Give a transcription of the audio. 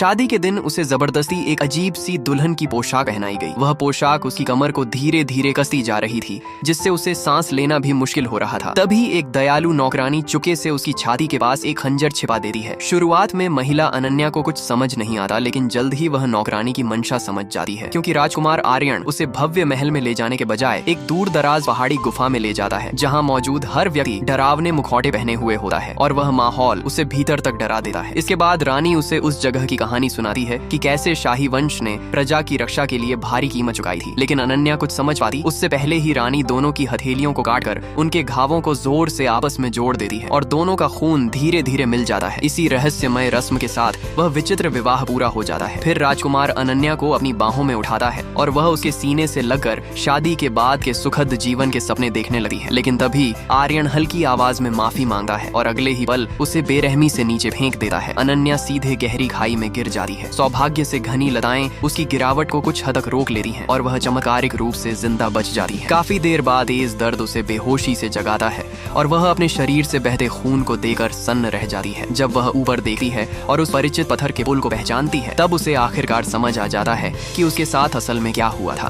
शादी के दिन उसे जबरदस्ती एक अजीब सी दुल्हन की पोशाक पहनाई गई। वह पोशाक उसकी कमर को धीरे धीरे कसती जा रही थी, जिससे उसे सांस लेना भी मुश्किल हो रहा था। तभी एक दयालु नौकरानी चुपके से उसकी छाती के पास एक खंजर छिपा देती है। शुरुआत में महिला अनन्या को कुछ समझ नहीं आता, लेकिन जल्द ही वह नौकरानी की मंशा समझ जाती है, क्योंकि राजकुमार आर्यन उसे भव्य महल में ले जाने के बजाय एक दूर दराज पहाड़ी गुफा में ले जाता है, जहाँ मौजूद हर व्यक्ति डरावने मुखौटे पहने हुए होता है और वह माहौल उसे भीतर तक डरा देता है। इसके बाद रानी उसे उस जगह की कहानी सुनाती है कि कैसे शाही वंश ने प्रजा की रक्षा के लिए भारी कीमत चुकाई थी, लेकिन अनन्या कुछ समझ पाती उससे पहले ही रानी दोनों की हथेलियों को काटकर उनके घावों को जोर से आपस में जोड़ देती है और दोनों का खून धीरे धीरे मिल जाता है। इसी रहस्यमय रस्म के साथ वह विचित्र विवाह पूरा हो जाता है। फिर राजकुमार अनन्या को अपनी बाहों में उठाता है और वह उसके सीने से लगकर शादी के बाद के सुखद जीवन के सपने देखने लगती है। लेकिन तभी आर्यन हल्की आवाज में माफी मांगता है और अगले ही पल उसे बेरहमी से नीचे फेंक देता है। अनन्या सीधे गहरी खाई में गिर जाती है। सौभाग्य से घनी लताएं उसकी गिरावट को कुछ हद तक रोक लेती हैं और वह चमत्कारिक रूप से जिंदा बच जाती है। काफी देर बाद तेज दर्द उसे बेहोशी से जगाता है और वह अपने शरीर से बहते खून को देकर सन्न रह जाती है। जब वह ऊपर देखती है और उस परिचित पत्थर के पुल को पहचानती है, तब उसे आखिरकार समझ आ जाता है कि उसके साथ असल में क्या हुआ था।